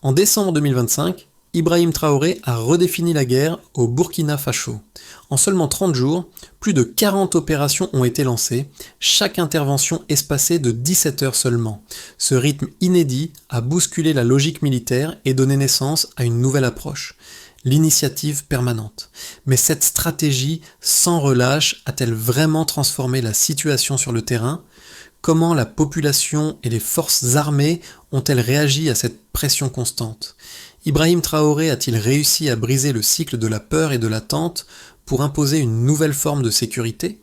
En décembre 2025, Ibrahim Traoré a redéfini la guerre au Burkina Faso. En seulement 30 jours, plus de 40 opérations ont été lancées, chaque intervention espacée de 17 heures seulement. Ce rythme inédit a bousculé la logique militaire et donné naissance à une nouvelle approche, l'initiative permanente. Mais cette stratégie sans relâche a-t-elle vraiment transformé la situation sur le terrain ? Comment la population et les forces armées ont-elles réagi à cette pression constante ? Ibrahim Traoré a-t-il réussi à briser le cycle de la peur et de l'attente pour imposer une nouvelle forme de sécurité ?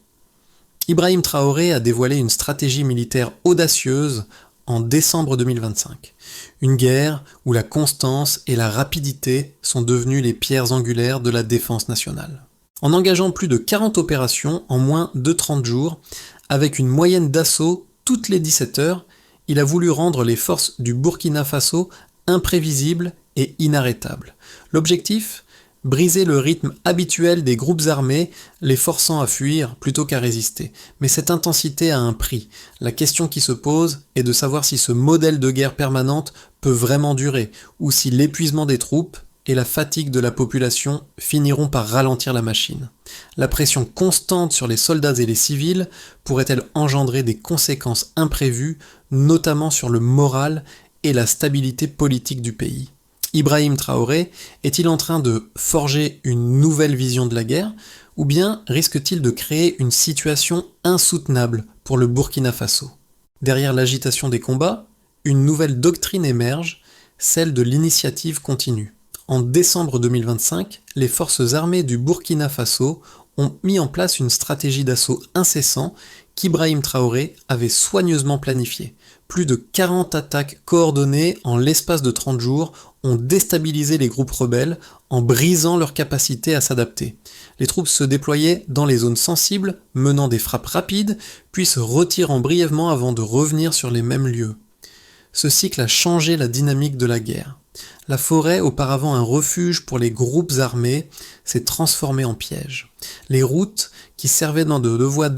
Ibrahim Traoré a dévoilé une stratégie militaire audacieuse en décembre 2025. Une guerre où la constance et la rapidité sont devenues les pierres angulaires de la défense nationale. En engageant plus de 40 opérations en moins de 30 jours, avec une moyenne d'assaut toutes les 17 heures, il a voulu rendre les forces du Burkina Faso imprévisibles et inarrêtables. L'objectif ? Briser le rythme habituel des groupes armés, les forçant à fuir plutôt qu'à résister. Mais cette intensité a un prix. La question qui se pose est de savoir si ce modèle de guerre permanente peut vraiment durer, ou si l'épuisement des troupes et la fatigue de la population finiront par ralentir la machine. La pression constante sur les soldats et les civils pourrait-elle engendrer des conséquences imprévues, notamment sur le moral et la stabilité politique du pays ? Ibrahim Traoré est-il en train de forger une nouvelle vision de la guerre, ou bien risque-t-il de créer une situation insoutenable pour le Burkina Faso ? Derrière l'agitation des combats, une nouvelle doctrine émerge, celle de l'initiative continue. En décembre 2025, les forces armées du Burkina Faso ont mis en place une stratégie d'assaut incessant qu'Ibrahim Traoré avait soigneusement planifiée. Plus de 40 attaques coordonnées en l'espace de 30 jours ont déstabilisé les groupes rebelles en brisant leur capacité à s'adapter. Les troupes se déployaient dans les zones sensibles, menant des frappes rapides, puis se retirant brièvement avant de revenir sur les mêmes lieux. Ce cycle a changé la dynamique de la guerre. La forêt, auparavant un refuge pour les groupes armés, s'est transformée en piège. Les routes, qui servaient de voies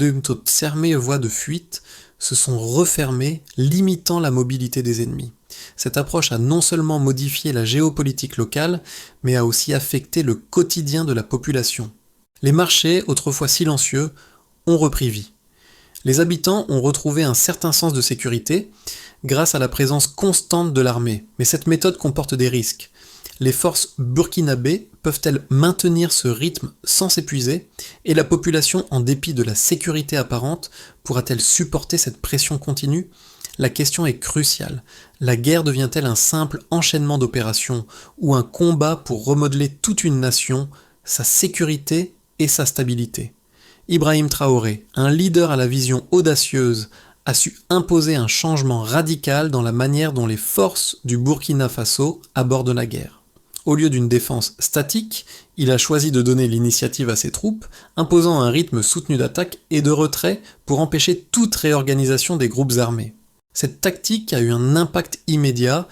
de fuite, se sont refermées, limitant la mobilité des ennemis. Cette approche a non seulement modifié la géopolitique locale, mais a aussi affecté le quotidien de la population. Les marchés, autrefois silencieux, ont repris vie. Les habitants ont retrouvé un certain sens de sécurité grâce à la présence constante de l'armée. Mais cette méthode comporte des risques. Les forces burkinabées peuvent-elles maintenir ce rythme sans s'épuiser ? Et la population, en dépit de la sécurité apparente, pourra-t-elle supporter cette pression continue ? La question est cruciale. La guerre devient-elle un simple enchaînement d'opérations ou un combat pour remodeler toute une nation, sa sécurité et sa stabilité ? Ibrahim Traoré, un leader à la vision audacieuse, a su imposer un changement radical dans la manière dont les forces du Burkina Faso abordent la guerre. Au lieu d'une défense statique, il a choisi de donner l'initiative à ses troupes, imposant un rythme soutenu d'attaque et de retrait pour empêcher toute réorganisation des groupes armés. Cette tactique a eu un impact immédiat,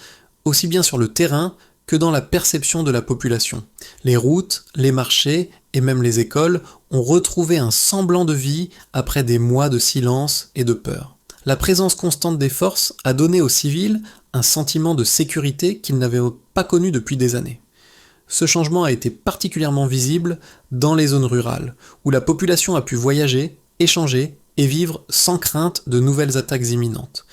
aussi bien sur le terrain que dans la perception de la population. Les routes, les marchés et même les écoles ont retrouvé un semblant de vie après des mois de silence et de peur. La présence constante des forces a donné aux civils un sentiment de sécurité qu'ils n'avaient pas connu depuis des années. Ce changement a été particulièrement visible dans les zones rurales, où la population a pu voyager, échanger et vivre sans crainte de nouvelles attaques imminentes.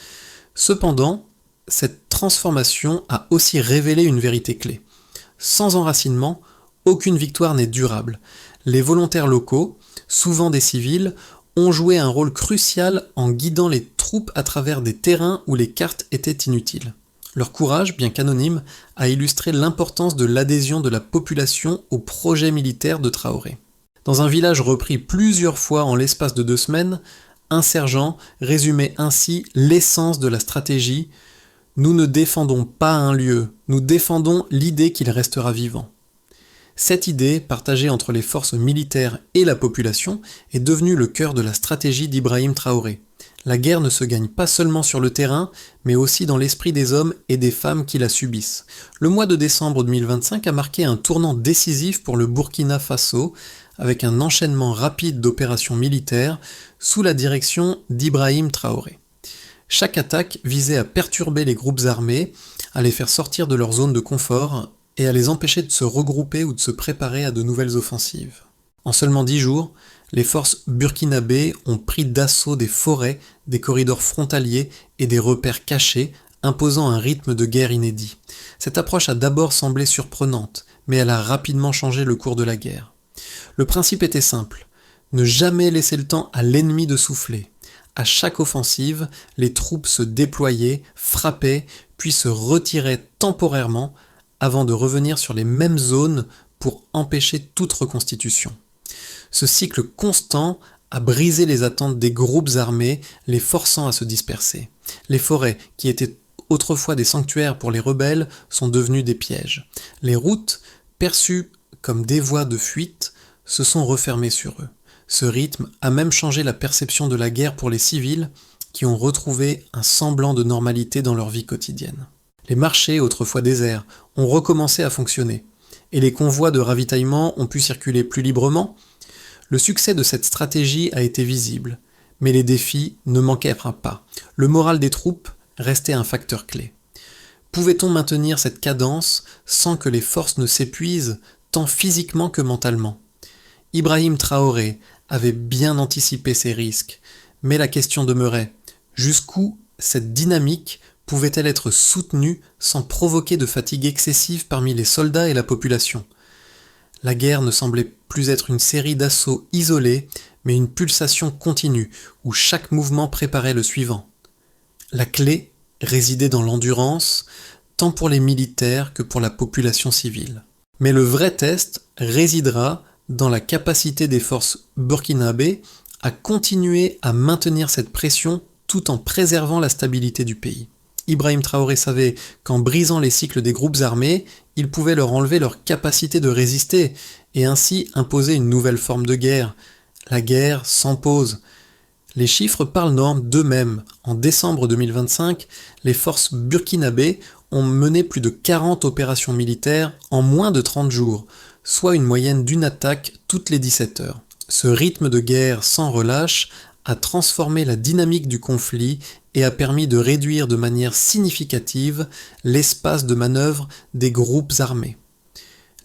Cependant, cette transformation a aussi révélé une vérité clé. Sans enracinement, aucune victoire n'est durable. Les volontaires locaux, souvent des civils, ont joué un rôle crucial en guidant les troupes à travers des terrains où les cartes étaient inutiles. Leur courage, bien qu'anonyme, a illustré l'importance de l'adhésion de la population au projet militaire de Traoré. Dans un village repris plusieurs fois en l'espace de 2 semaines, un sergent résumait ainsi l'essence de la stratégie : « Nous ne défendons pas un lieu, nous défendons l'idée qu'il restera vivant ». Cette idée, partagée entre les forces militaires et la population, est devenue le cœur de la stratégie d'Ibrahim Traoré. La guerre ne se gagne pas seulement sur le terrain, mais aussi dans l'esprit des hommes et des femmes qui la subissent. Le mois de décembre 2025 a marqué un tournant décisif pour le Burkina Faso, avec un enchaînement rapide d'opérations militaires sous la direction d'Ibrahim Traoré. Chaque attaque visait à perturber les groupes armés, à les faire sortir de leur zone de confort et à les empêcher de se regrouper ou de se préparer à de nouvelles offensives. En seulement 10 jours, les forces burkinabées ont pris d'assaut des forêts, des corridors frontaliers et des repères cachés, imposant un rythme de guerre inédit. Cette approche a d'abord semblé surprenante, mais elle a rapidement changé le cours de la guerre. Le principe était simple, ne jamais laisser le temps à l'ennemi de souffler. À chaque offensive, les troupes se déployaient, frappaient, puis se retiraient temporairement avant de revenir sur les mêmes zones pour empêcher toute reconstitution. Ce cycle constant a brisé les attentes des groupes armés, les forçant à se disperser. Les forêts, qui étaient autrefois des sanctuaires pour les rebelles, sont devenues des pièges. Les routes, perçues comme des voies de fuite, se sont refermées sur eux. Ce rythme a même changé la perception de la guerre pour les civils, qui ont retrouvé un semblant de normalité dans leur vie quotidienne. Les marchés, autrefois déserts, ont recommencé à fonctionner, et les convois de ravitaillement ont pu circuler plus librement. Le succès de cette stratégie a été visible, mais les défis ne manquèrent pas. Le moral des troupes restait un facteur clé. Pouvait-on maintenir cette cadence sans que les forces ne s'épuisent, tant physiquement que mentalement ? Ibrahim Traoré avait bien anticipé ces risques, mais la question demeurait, jusqu'où cette dynamique pouvait-elle être soutenue sans provoquer de fatigue excessive parmi les soldats et la population ? La guerre ne semblait plus être une série d'assauts isolés, mais une pulsation continue, où chaque mouvement préparait le suivant. La clé résidait dans l'endurance, tant pour les militaires que pour la population civile. Mais le vrai test résidera dans la capacité des forces burkinabées à continuer à maintenir cette pression tout en préservant la stabilité du pays. Ibrahim Traoré savait qu'en brisant les cycles des groupes armés, il pouvait leur enlever leur capacité de résister et ainsi imposer une nouvelle forme de guerre. La guerre sans pause. Les chiffres parlent d'eux-mêmes. En décembre 2025, les forces burkinabées ont mené plus de 40 opérations militaires en moins de 30 jours, soit une moyenne d'une attaque toutes les 17 heures. Ce rythme de guerre sans relâche a transformé la dynamique du conflit et a permis de réduire de manière significative l'espace de manœuvre des groupes armés.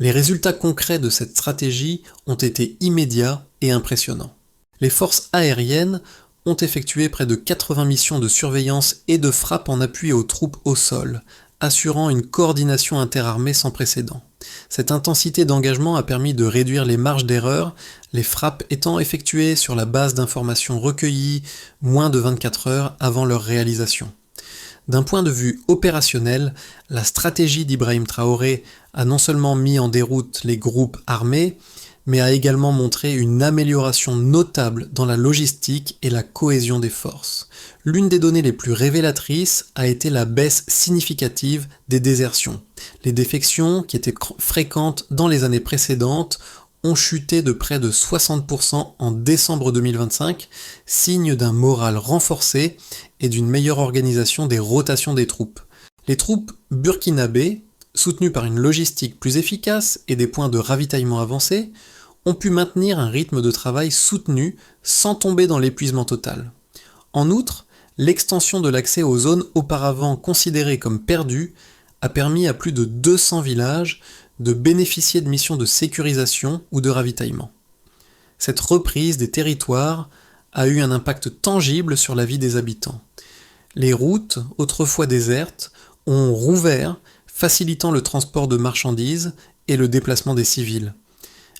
Les résultats concrets de cette stratégie ont été immédiats et impressionnants. Les forces aériennes ont effectué près de 80 missions de surveillance et de frappe en appui aux troupes au sol, assurant une coordination interarmée sans précédent. Cette intensité d'engagement a permis de réduire les marges d'erreur, les frappes étant effectuées sur la base d'informations recueillies moins de 24 heures avant leur réalisation. D'un point de vue opérationnel, la stratégie d'Ibrahim Traoré a non seulement mis en déroute les groupes armés, mais a également montré une amélioration notable dans la logistique et la cohésion des forces. L'une des données les plus révélatrices a été la baisse significative des désertions. Les défections, qui étaient fréquentes dans les années précédentes, ont chuté de près de 60% en décembre 2025, signe d'un moral renforcé et d'une meilleure organisation des rotations des troupes. Les troupes burkinabées, soutenues par une logistique plus efficace et des points de ravitaillement avancés, ont pu maintenir un rythme de travail soutenu sans tomber dans l'épuisement total. En outre, l'extension de l'accès aux zones auparavant considérées comme perdues a permis à plus de 200 villages de bénéficier de missions de sécurisation ou de ravitaillement. Cette reprise des territoires a eu un impact tangible sur la vie des habitants. Les routes, autrefois désertes, ont rouvert, facilitant le transport de marchandises et le déplacement des civils.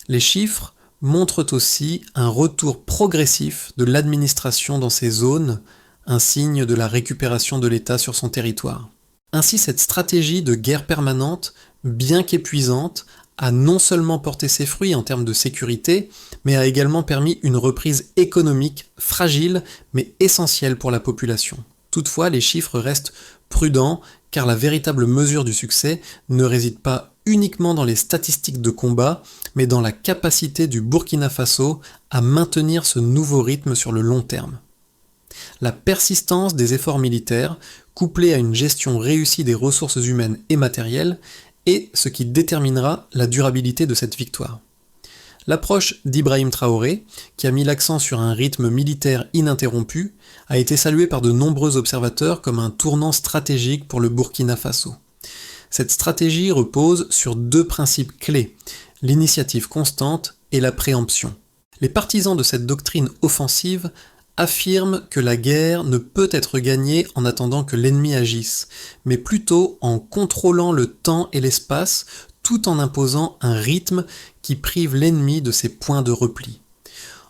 Les chiffres montrent aussi un retour progressif de l'administration dans ces zones, un signe de la récupération de l'État sur son territoire. Ainsi, cette stratégie de guerre permanente, bien qu'épuisante, a non seulement porté ses fruits en termes de sécurité, mais a également permis une reprise économique fragile mais essentielle pour la population. Toutefois, les chiffres restent prudents car la véritable mesure du succès ne réside pas uniquement dans les statistiques de combat, mais dans la capacité du Burkina Faso à maintenir ce nouveau rythme sur le long terme. La persistance des efforts militaires, couplée à une gestion réussie des ressources humaines et matérielles, est ce qui déterminera la durabilité de cette victoire. L'approche d'Ibrahim Traoré, qui a mis l'accent sur un rythme militaire ininterrompu, a été saluée par de nombreux observateurs comme un tournant stratégique pour le Burkina Faso. Cette stratégie repose sur deux principes clés, l'initiative constante et la préemption. Les partisans de cette doctrine offensive affirment que la guerre ne peut être gagnée en attendant que l'ennemi agisse, mais plutôt en contrôlant le temps et l'espace tout en imposant un rythme qui prive l'ennemi de ses points de repli.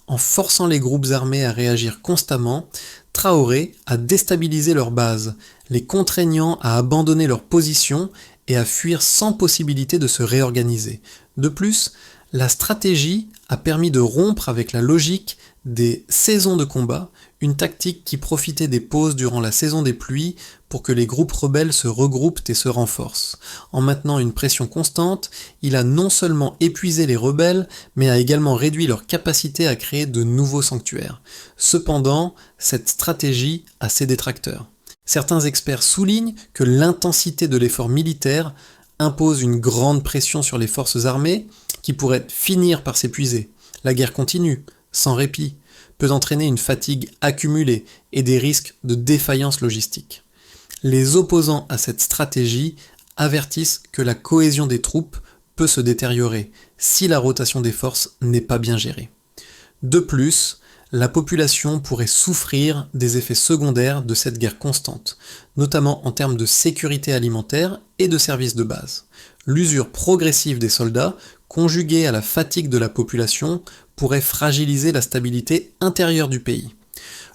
En forçant les groupes armés à réagir constamment, Traoré a déstabilisé leur base, les contraignant à abandonner leur position et à fuir sans possibilité de se réorganiser. De plus, la stratégie a permis de rompre avec la logique des saisons de combat, une tactique qui profitait des pauses durant la saison des pluies pour que les groupes rebelles se regroupent et se renforcent. En maintenant une pression constante, il a non seulement épuisé les rebelles, mais a également réduit leur capacité à créer de nouveaux sanctuaires. Cependant, cette stratégie a ses détracteurs. Certains experts soulignent que l'intensité de l'effort militaire impose une grande pression sur les forces armées qui pourrait finir par s'épuiser. La guerre continue, sans répit, peut entraîner une fatigue accumulée et des risques de défaillance logistique. Les opposants à cette stratégie avertissent que la cohésion des troupes peut se détériorer si la rotation des forces n'est pas bien gérée. De plus, la population pourrait souffrir des effets secondaires de cette guerre constante, notamment en termes de sécurité alimentaire et de services de base. L'usure progressive des soldats, conjuguée à la fatigue de la population, pourrait fragiliser la stabilité intérieure du pays.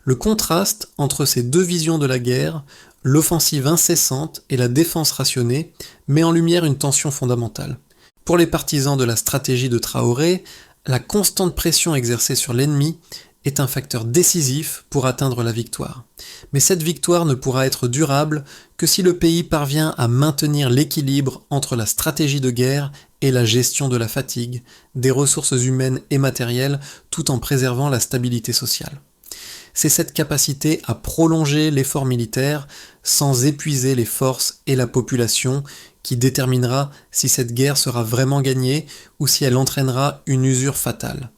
Le contraste entre ces deux visions de la guerre, l'offensive incessante et la défense rationnée, met en lumière une tension fondamentale. Pour les partisans de la stratégie de Traoré, la constante pression exercée sur l'ennemi est un facteur décisif pour atteindre la victoire. Mais cette victoire ne pourra être durable que si le pays parvient à maintenir l'équilibre entre la stratégie de guerre et la gestion de la fatigue, des ressources humaines et matérielles, tout en préservant la stabilité sociale. C'est cette capacité à prolonger l'effort militaire sans épuiser les forces et la population qui déterminera si cette guerre sera vraiment gagnée ou si elle entraînera une usure fatale.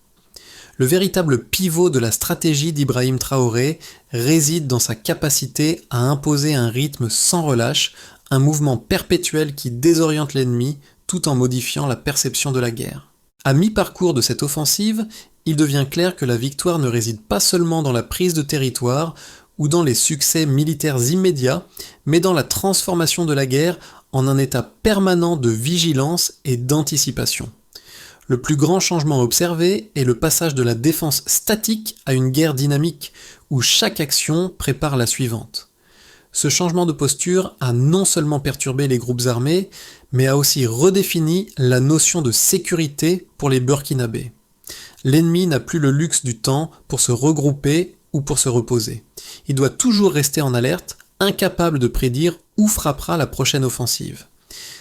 Le véritable pivot de la stratégie d'Ibrahim Traoré réside dans sa capacité à imposer un rythme sans relâche, un mouvement perpétuel qui désoriente l'ennemi tout en modifiant la perception de la guerre. À mi-parcours de cette offensive, il devient clair que la victoire ne réside pas seulement dans la prise de territoire ou dans les succès militaires immédiats, mais dans la transformation de la guerre en un état permanent de vigilance et d'anticipation. Le plus grand changement observé est le passage de la défense statique à une guerre dynamique, où chaque action prépare la suivante. Ce changement de posture a non seulement perturbé les groupes armés, mais a aussi redéfini la notion de sécurité pour les Burkinabés. L'ennemi n'a plus le luxe du temps pour se regrouper ou pour se reposer. Il doit toujours rester en alerte, incapable de prédire où frappera la prochaine offensive.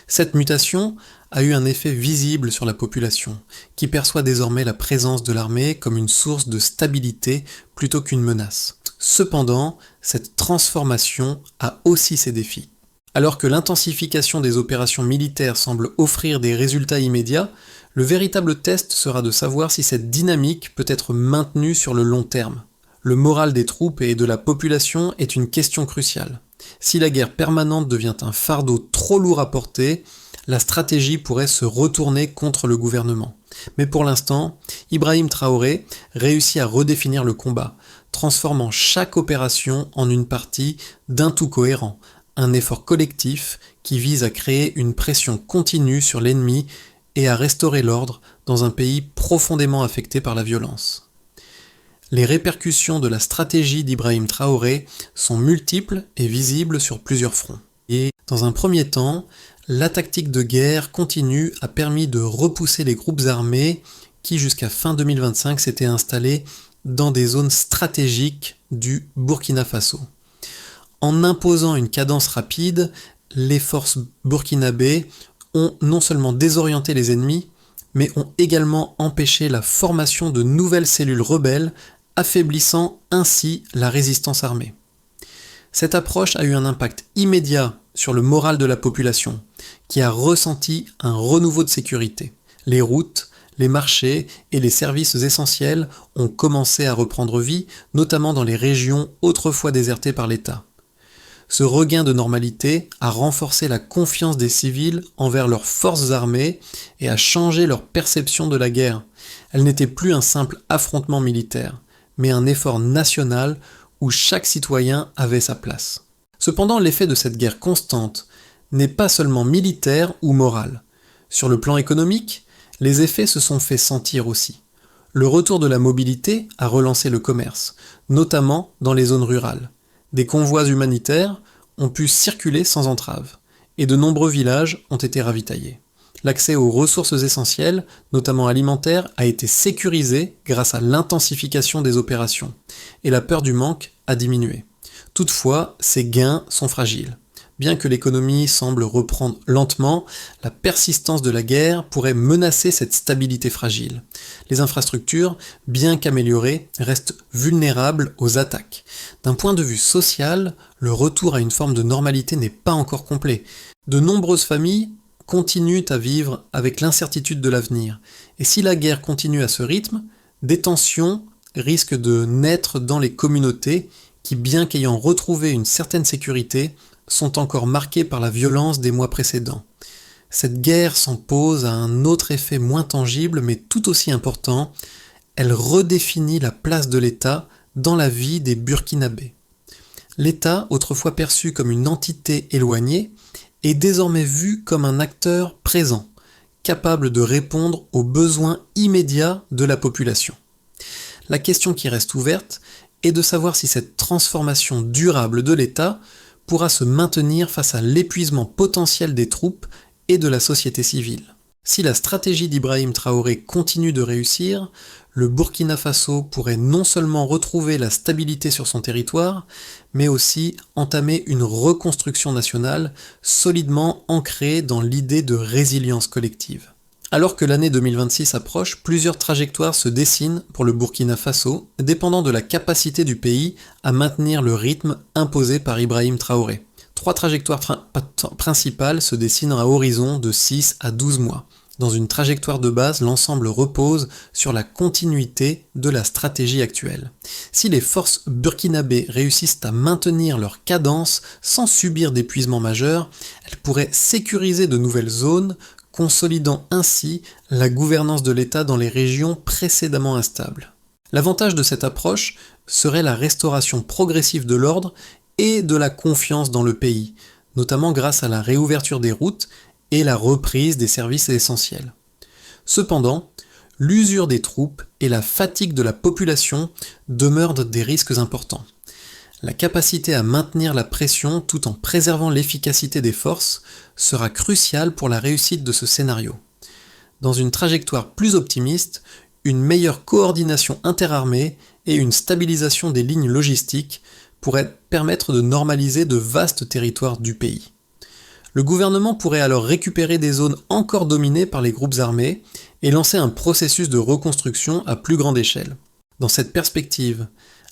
Cette mutation a eu un effet visible sur la population, qui perçoit désormais la présence de l'armée comme une source de stabilité plutôt qu'une menace. Cependant, cette transformation a aussi ses défis. Alors que l'intensification des opérations militaires semble offrir des résultats immédiats, le véritable test sera de savoir si cette dynamique peut être maintenue sur le long terme. Le moral des troupes et de la population est une question cruciale. Si la guerre permanente devient un fardeau trop lourd à porter, la stratégie pourrait se retourner contre le gouvernement. Mais pour l'instant, Ibrahim Traoré réussit à redéfinir le combat, transformant chaque opération en une partie d'un tout cohérent, un effort collectif qui vise à créer une pression continue sur l'ennemi et à restaurer l'ordre dans un pays profondément affecté par la violence. Les répercussions de la stratégie d'Ibrahim Traoré sont multiples et visibles sur plusieurs fronts. Et dans un premier temps, la tactique de guerre continue a permis de repousser les groupes armés qui jusqu'à fin 2025 s'étaient installés dans des zones stratégiques du Burkina Faso. En imposant une cadence rapide, les forces burkinabées ont non seulement désorienté les ennemis, mais ont également empêché la formation de nouvelles cellules rebelles, affaiblissant ainsi la résistance armée. Cette approche a eu un impact immédiat sur le moral de la population, qui a ressenti un renouveau de sécurité. Les routes, Les marchés et les services essentiels ont commencé à reprendre vie, notamment dans les régions autrefois désertées par l'État. Ce regain de normalité a renforcé la confiance des civils envers leurs forces armées et a changé leur perception de la guerre. Elle n'était plus un simple affrontement militaire, mais un effort national où chaque citoyen avait sa place. Cependant, l'effet de cette guerre constante n'est pas seulement militaire ou moral. Sur le plan économique, les effets se sont fait sentir aussi. Le retour de la mobilité a relancé le commerce, notamment dans les zones rurales. Des convois humanitaires ont pu circuler sans entrave, et de nombreux villages ont été ravitaillés. L'accès aux ressources essentielles, notamment alimentaires, a été sécurisé grâce à l'intensification des opérations, et la peur du manque a diminué. Toutefois, ces gains sont fragiles. Bien que l'économie semble reprendre lentement, la persistance de la guerre pourrait menacer cette stabilité fragile. Les infrastructures, bien qu'améliorées, restent vulnérables aux attaques. D'un point de vue social, le retour à une forme de normalité n'est pas encore complet. De nombreuses familles continuent à vivre avec l'incertitude de l'avenir. Et si la guerre continue à ce rythme, des tensions risquent de naître dans les communautés qui, bien qu'ayant retrouvé une certaine sécurité, sont encore marquées par la violence des mois précédents. Cette guerre s'en pose à un autre effet moins tangible mais tout aussi important, elle redéfinit la place de l'État dans la vie des Burkinabés. L'État, autrefois perçu comme une entité éloignée, est désormais vu comme un acteur présent, capable de répondre aux besoins immédiats de la population. La question qui reste ouverte est de savoir si cette transformation durable de l'État pourra se maintenir face à l'épuisement potentiel des troupes et de la société civile. Si la stratégie d'Ibrahim Traoré continue de réussir, le Burkina Faso pourrait non seulement retrouver la stabilité sur son territoire, mais aussi entamer une reconstruction nationale solidement ancrée dans l'idée de résilience collective. Alors que l'année 2026 approche, plusieurs trajectoires se dessinent pour le Burkina Faso, dépendant de la capacité du pays à maintenir le rythme imposé par Ibrahim Traoré. 3 trajectoires principales se dessinent à horizon de 6 à 12 mois. Dans une trajectoire de base, l'ensemble repose sur la continuité de la stratégie actuelle. Si les forces burkinabées réussissent à maintenir leur cadence sans subir d'épuisement majeur, elles pourraient sécuriser de nouvelles zones, consolidant ainsi la gouvernance de l'État dans les régions précédemment instables. L'avantage de cette approche serait la restauration progressive de l'ordre et de la confiance dans le pays, notamment grâce à la réouverture des routes et la reprise des services essentiels. Cependant, l'usure des troupes et la fatigue de la population demeurent des risques importants. La capacité à maintenir la pression tout en préservant l'efficacité des forces sera cruciale pour la réussite de ce scénario. Dans une trajectoire plus optimiste, une meilleure coordination interarmée et une stabilisation des lignes logistiques pourraient permettre de normaliser de vastes territoires du pays. Le gouvernement pourrait alors récupérer des zones encore dominées par les groupes armés et lancer un processus de reconstruction à plus grande échelle. Dans cette perspective,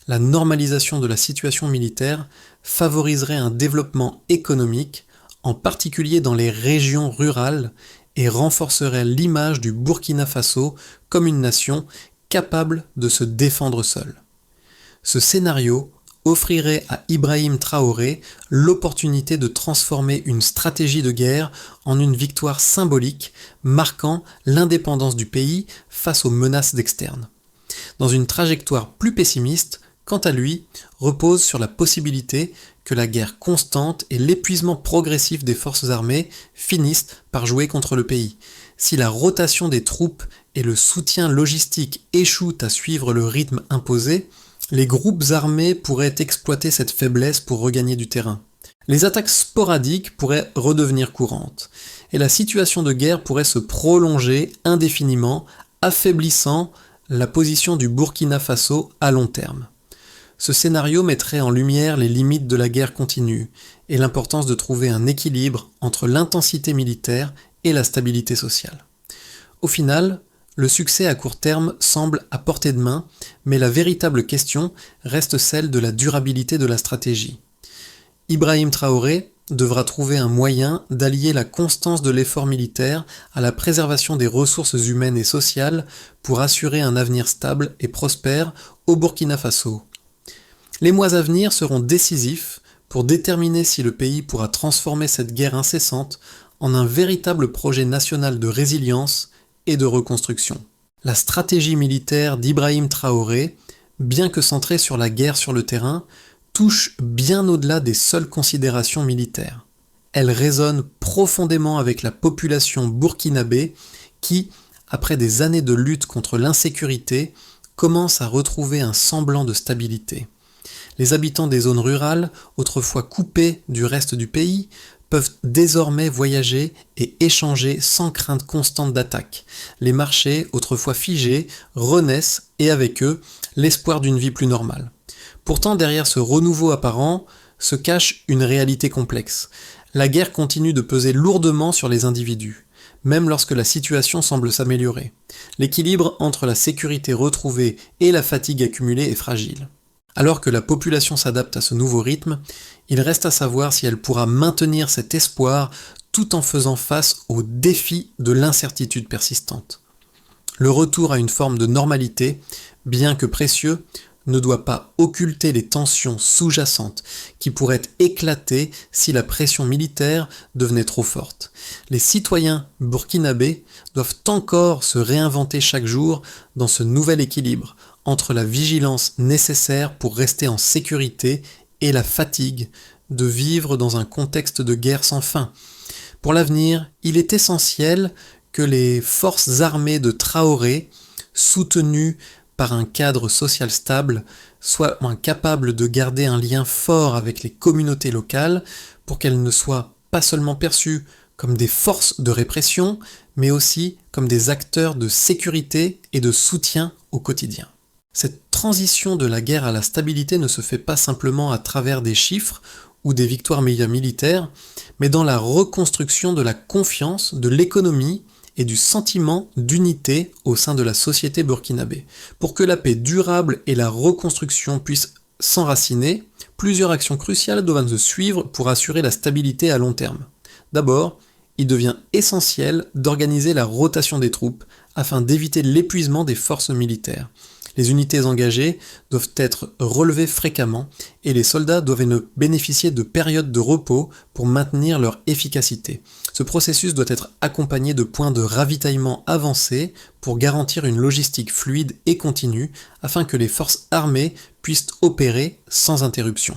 la normalisation de la situation militaire favoriserait un développement économique, en particulier dans les régions rurales, et renforcerait l'image du Burkina Faso comme une nation capable de se défendre seule. Ce scénario offrirait à Ibrahim Traoré l'opportunité de transformer une stratégie de guerre en une victoire symbolique, marquant l'indépendance du pays face aux menaces externes. Dans une trajectoire plus pessimiste, quant à lui, repose sur la possibilité que la guerre constante et l'épuisement progressif des forces armées finissent par jouer contre le pays. Si la rotation des troupes et le soutien logistique échouent à suivre le rythme imposé, les groupes armés pourraient exploiter cette faiblesse pour regagner du terrain. Les attaques sporadiques pourraient redevenir courantes, et la situation de guerre pourrait se prolonger indéfiniment, affaiblissant la position du Burkina Faso à long terme. Ce scénario mettrait en lumière les limites de la guerre continue et l'importance de trouver un équilibre entre l'intensité militaire et la stabilité sociale. Au final, le succès à court terme semble à portée de main, mais la véritable question reste celle de la durabilité de la stratégie. Ibrahim Traoré devra trouver un moyen d'allier la constance de l'effort militaire à la préservation des ressources humaines et sociales pour assurer un avenir stable et prospère au Burkina Faso. Les mois à venir seront décisifs pour déterminer si le pays pourra transformer cette guerre incessante en un véritable projet national de résilience et de reconstruction. La stratégie militaire d'Ibrahim Traoré, bien que centrée sur la guerre sur le terrain, touche bien au-delà des seules considérations militaires. Elle résonne profondément avec la population burkinabé qui, après des années de lutte contre l'insécurité, commence à retrouver un semblant de stabilité. Les habitants des zones rurales, autrefois coupées du reste du pays, peuvent désormais voyager et échanger sans crainte constante d'attaque. Les marchés, autrefois figés, renaissent et avec eux, l'espoir d'une vie plus normale. Pourtant, derrière ce renouveau apparent se cache une réalité complexe. La guerre continue de peser lourdement sur les individus, même lorsque la situation semble s'améliorer. L'équilibre entre la sécurité retrouvée et la fatigue accumulée est fragile. Alors que la population s'adapte à ce nouveau rythme, il reste à savoir si elle pourra maintenir cet espoir tout en faisant face aux défis de l'incertitude persistante. Le retour à une forme de normalité, bien que précieux, ne doit pas occulter les tensions sous-jacentes qui pourraient éclater si la pression militaire devenait trop forte. Les citoyens burkinabés doivent encore se réinventer chaque jour dans ce nouvel équilibre entre la vigilance nécessaire pour rester en sécurité et la fatigue de vivre dans un contexte de guerre sans fin. Pour l'avenir, il est essentiel que les forces armées de Traoré, soutenues par un cadre social stable, soient capables de garder un lien fort avec les communautés locales pour qu'elles ne soient pas seulement perçues comme des forces de répression, mais aussi comme des acteurs de sécurité et de soutien au quotidien. Cette transition de la guerre à la stabilité ne se fait pas simplement à travers des chiffres ou des victoires militaires, mais dans la reconstruction de la confiance, de l'économie et du sentiment d'unité au sein de la société burkinabé. Pour que la paix durable et la reconstruction puissent s'enraciner, plusieurs actions cruciales doivent se suivre pour assurer la stabilité à long terme. D'abord, il devient essentiel d'organiser la rotation des troupes afin d'éviter l'épuisement des forces militaires. Les unités engagées doivent être relevées fréquemment et les soldats doivent bénéficier de périodes de repos pour maintenir leur efficacité. Ce processus doit être accompagné de points de ravitaillement avancés pour garantir une logistique fluide et continue afin que les forces armées puissent opérer sans interruption.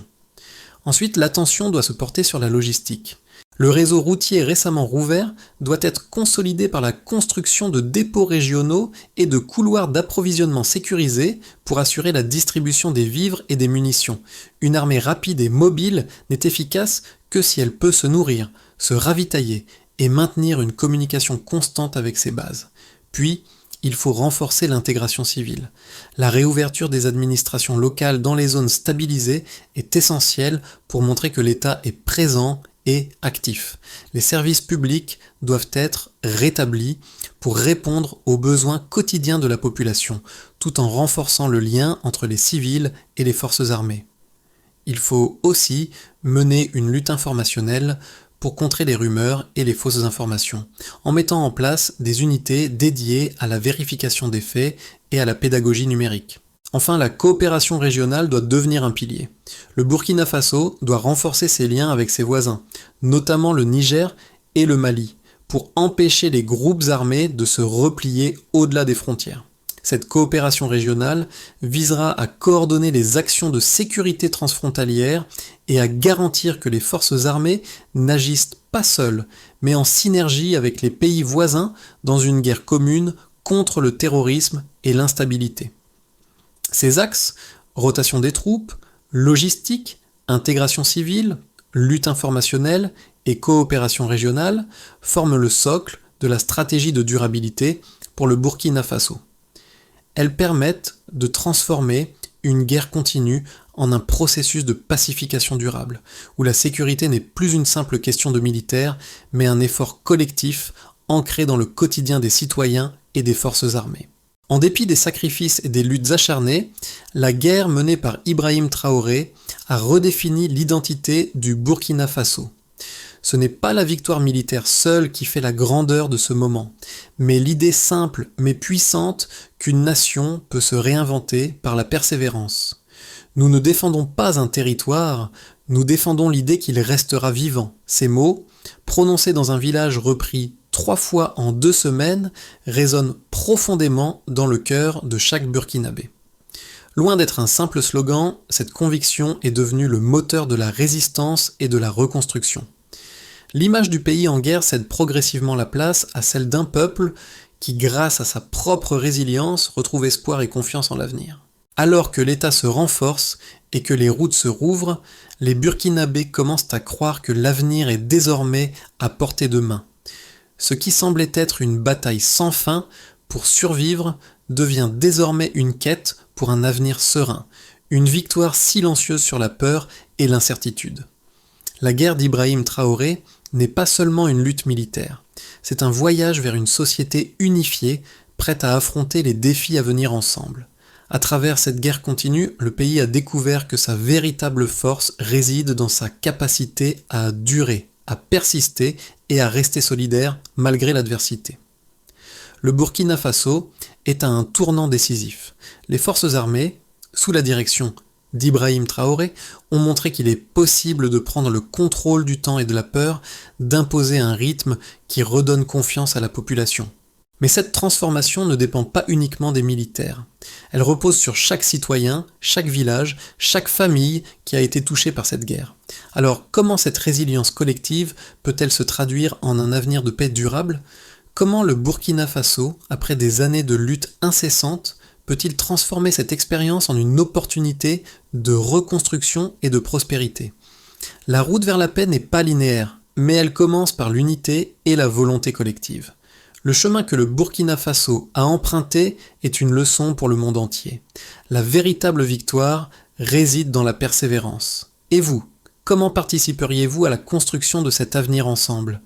Ensuite, l'attention doit se porter sur la logistique. Le réseau routier récemment rouvert doit être consolidé par la construction de dépôts régionaux et de couloirs d'approvisionnement sécurisés pour assurer la distribution des vivres et des munitions. Une armée rapide et mobile n'est efficace que si elle peut se nourrir, se ravitailler et maintenir une communication constante avec ses bases. Puis, il faut renforcer l'intégration civile. La réouverture des administrations locales dans les zones stabilisées est essentielle pour montrer que l'État est présent et actif. Les services publics doivent être rétablis pour répondre aux besoins quotidiens de la population, tout en renforçant le lien entre les civils et les forces armées. Il faut aussi mener une lutte informationnelle pour contrer les rumeurs et les fausses informations, en mettant en place des unités dédiées à la vérification des faits et à la pédagogie numérique. Enfin, la coopération régionale doit devenir un pilier. Le Burkina Faso doit renforcer ses liens avec ses voisins, notamment le Niger et le Mali, pour empêcher les groupes armés de se replier au-delà des frontières. Cette coopération régionale visera à coordonner les actions de sécurité transfrontalière et à garantir que les forces armées n'agissent pas seules, mais en synergie avec les pays voisins dans une guerre commune contre le terrorisme et l'instabilité. Ces axes, rotation des troupes, logistique, intégration civile, lutte informationnelle et coopération régionale, forment le socle de la stratégie de durabilité pour le Burkina Faso. Elles permettent de transformer une guerre continue en un processus de pacification durable, où la sécurité n'est plus une simple question de militaires, mais un effort collectif ancré dans le quotidien des citoyens et des forces armées. En dépit des sacrifices et des luttes acharnées, la guerre menée par Ibrahim Traoré a redéfini l'identité du Burkina Faso. Ce n'est pas la victoire militaire seule qui fait la grandeur de ce moment, mais l'idée simple mais puissante qu'une nation peut se réinventer par la persévérance. Nous ne défendons pas un territoire, nous défendons l'idée qu'il restera vivant. Ces mots, prononcés dans un village repris 3 fois en 2 semaines, résonnent profondément dans le cœur de chaque Burkinabé. Loin d'être un simple slogan, cette conviction est devenue le moteur de la résistance et de la reconstruction. L'image du pays en guerre cède progressivement la place à celle d'un peuple qui, grâce à sa propre résilience, retrouve espoir et confiance en l'avenir. Alors que l'État se renforce et que les routes se rouvrent, les Burkinabés commencent à croire que l'avenir est désormais à portée de main. Ce qui semblait être une bataille sans fin pour survivre devient désormais une quête pour un avenir serein, une victoire silencieuse sur la peur et l'incertitude. La guerre d'Ibrahim Traoré n'est pas seulement une lutte militaire, c'est un voyage vers une société unifiée, prête à affronter les défis à venir ensemble. À travers cette guerre continue, le pays a découvert que sa véritable force réside dans sa capacité à durer, à persister et à rester solidaire malgré l'adversité. Le Burkina Faso est à un tournant décisif. Les forces armées, sous la direction d'Ibrahim Traoré, ont montré qu'il est possible de prendre le contrôle du temps et de la peur, d'imposer un rythme qui redonne confiance à la population. Mais cette transformation ne dépend pas uniquement des militaires. Elle repose sur chaque citoyen, chaque village, chaque famille qui a été touchée par cette guerre. Alors, comment cette résilience collective peut-elle se traduire en un avenir de paix durable ? Comment le Burkina Faso, après des années de lutte incessante, peut-il transformer cette expérience en une opportunité de reconstruction et de prospérité ? La route vers la paix n'est pas linéaire, mais elle commence par l'unité et la volonté collective. Le chemin que le Burkina Faso a emprunté est une leçon pour le monde entier. La véritable victoire réside dans la persévérance. Et vous, comment participeriez-vous à la construction de cet avenir ensemble ?